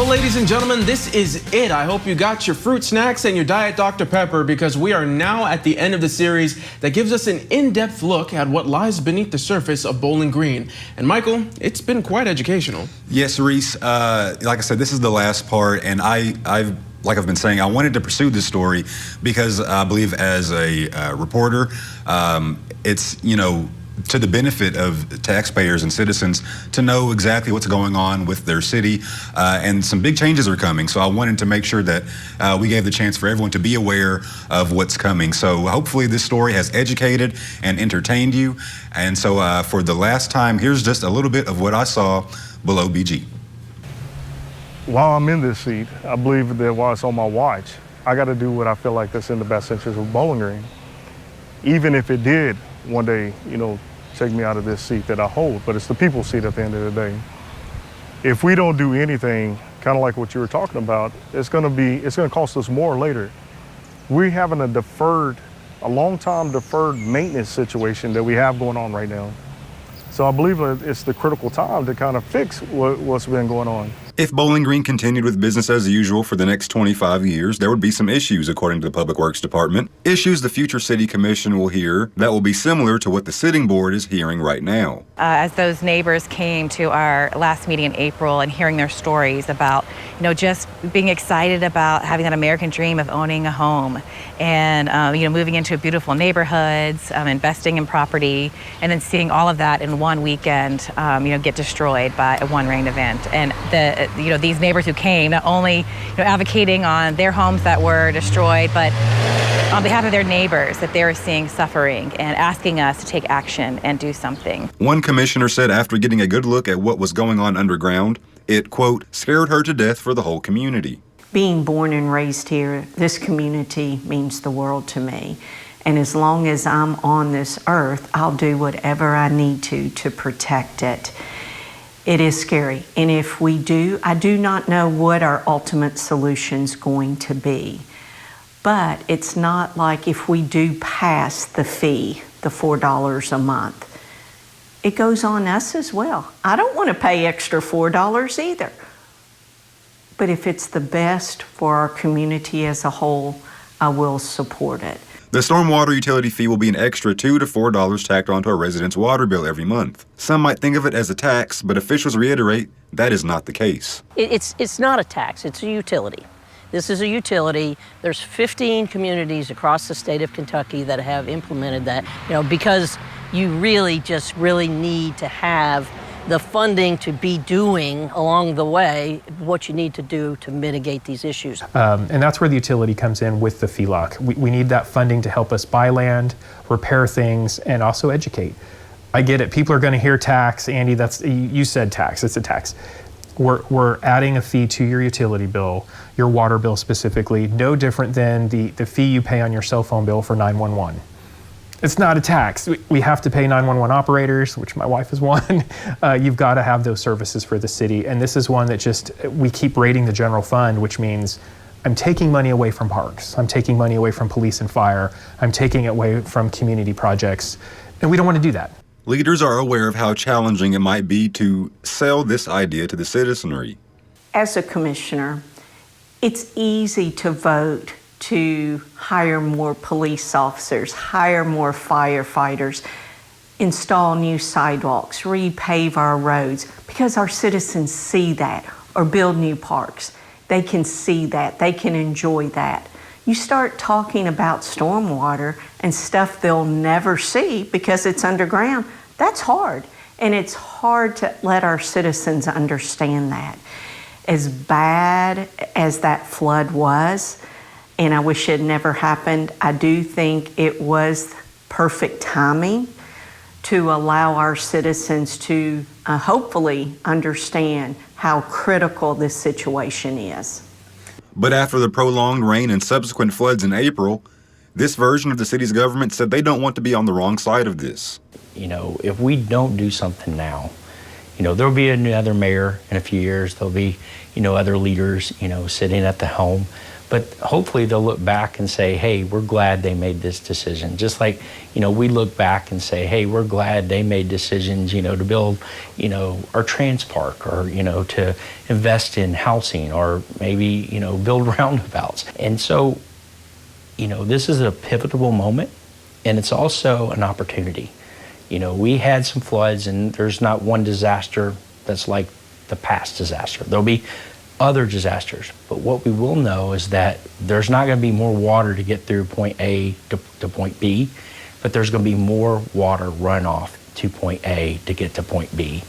Well, ladies and gentlemen, this is it. I hope you got your fruit snacks and your Diet Dr. Pepper, because we are now at the end of the series that gives us an in-depth look at what lies beneath the surface of Bowling Green. And Michael, it's been quite educational. Yes, Reese. Like I said, this is the last part, and like I've been saying, I wanted to pursue this story because I believe as a reporter, it's, to the benefit of taxpayers and citizens to know exactly what's going on with their city, and some big changes are coming. So I wanted to make sure that we gave the chance for everyone to be aware of what's coming. So hopefully this story has educated and entertained you. And so for the last time, here's just a little bit of what I saw below BG. While I'm in this seat, I believe that while it's on my watch, I got to do what I feel like that's in the best interest of Bowling Green. Even if it did one day, take me out of this seat that I hold, but it's the people's seat at the end of the day. If we don't do anything, kind of like what you were talking about, it's going to cost us more later. We're having a long time deferred maintenance situation that we have going on right now. So I believe that it's the critical time to kind of fix what's been going on. If Bowling Green continued with business as usual for the next 25 years, there would be some issues, according to the Public Works Department. Issues the future City Commission will hear that will be similar to what the sitting board is hearing right now. As those neighbors came to our last meeting in April and hearing their stories about, just being excited about having that American dream of owning a home and, moving into beautiful neighborhoods, investing in property, and then seeing all of that in one weekend, get destroyed by a one rain event. And these neighbors who came, not only advocating on their homes that were destroyed, but on behalf of their neighbors that they were seeing suffering and asking us to take action and do something. One commissioner said after getting a good look at what was going on underground, it, quote, scared her to death for the whole community. Being born and raised here, this community means the world to me. And as long as I'm on this earth, I'll do whatever I need to protect it. It is scary. And if we do, I do not know what our ultimate solution's going to be. But it's not like if we do pass the fee, the $4 a month, it goes on us as well. I don't want to pay extra $4 either. But if it's the best for our community as a whole, I will support it. The stormwater utility fee will be an extra $2 to $4 tacked onto a resident's water bill every month. Some might think of it as a tax, but officials reiterate that is not the case. It's not a tax, it's a utility. This is a utility. There's 15 communities across the state of Kentucky that have implemented that, because you really need to have the funding to be doing along the way what you need to do to mitigate these issues. And that's where the utility comes in with the FELOC. We need that funding to help us buy land, repair things, and also educate. I get it. People are going to hear tax. Andy, you said tax. It's a tax. We're adding a fee to your utility bill, your water bill specifically, no different than the fee you pay on your cell phone bill for 911. It's not a tax. We have to pay 911 operators, which my wife is one. You've got to have those services for the city. And this is one that we keep rating the general fund, which means I'm taking money away from parks. I'm taking money away from police and fire. I'm taking it away from community projects. And we don't want to do that. Leaders are aware of how challenging it might be to sell this idea to the citizenry. As a commissioner, it's easy to vote to hire more police officers, hire more firefighters, install new sidewalks, repave our roads, because our citizens see that, or build new parks. They can see that, they can enjoy that. You start talking about stormwater and stuff they'll never see because it's underground, that's hard. And it's hard to let our citizens understand that. As bad as that flood was, and I wish it never happened, I do think it was perfect timing to allow our citizens to hopefully understand how critical this situation is. But after the prolonged rain and subsequent floods in April, this version of the city's government said they don't want to be on the wrong side of this. If we don't do something now, there'll be another mayor in a few years, there'll be, other leaders, sitting at the helm. but hopefully they'll look back and say, hey, we're glad they made this decision. Just like, we look back and say, hey, we're glad they made decisions, to build, our trans park, or, to invest in housing, or maybe, build roundabouts. And so, this is a pivotal moment, and it's also an opportunity. We had some floods, and there's not one disaster that's like the past disaster. There'll be other disasters, but what we will know is that there's not going to be more water to get through point A to point B, but there's going to be more water runoff to point A to get to point B.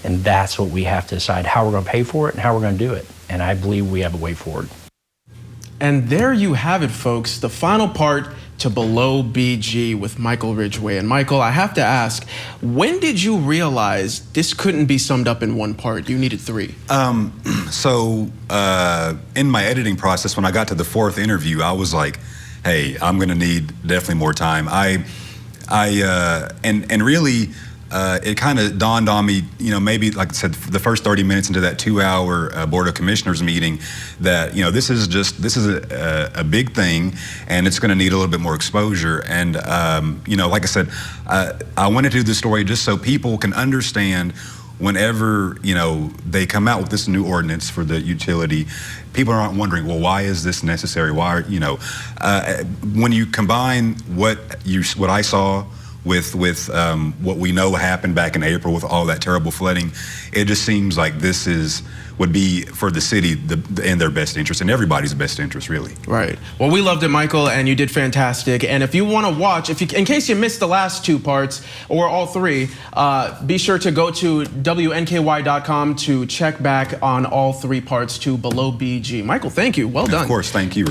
And that's what we have to decide, how we're going to pay for it and how we're going to do it. And I believe we have a way forward. And there you have it, folks, the final part to Below BG with Michael Ridgway. And Michael, I have to ask, when did you realize this couldn't be summed up in one part? You needed three. So in my editing process, when I got to the fourth interview, I was like, hey, I'm gonna need definitely more time. And really, it kind of dawned on me, maybe like I said, the first 30 minutes into that 2-hour Board of Commissioners meeting, that this is a big thing, and it's going to need a little bit more exposure. And like I said, I wanted to do this story just so people can understand. Whenever they come out with this new ordinance for the utility, people aren't wondering, well, why is this necessary? Why, when you combine what I saw with what we know happened back in April with all that terrible flooding, it just seems like this would be for the city in their best interest, and everybody's best interest, really. Right. Well, we loved it, Michael, and you did fantastic. And if you want to watch, in case you missed the last two parts or all three, be sure to go to WNKY.com to check back on all three parts to Below BG. Michael, thank you. Well done. Of course, thank you.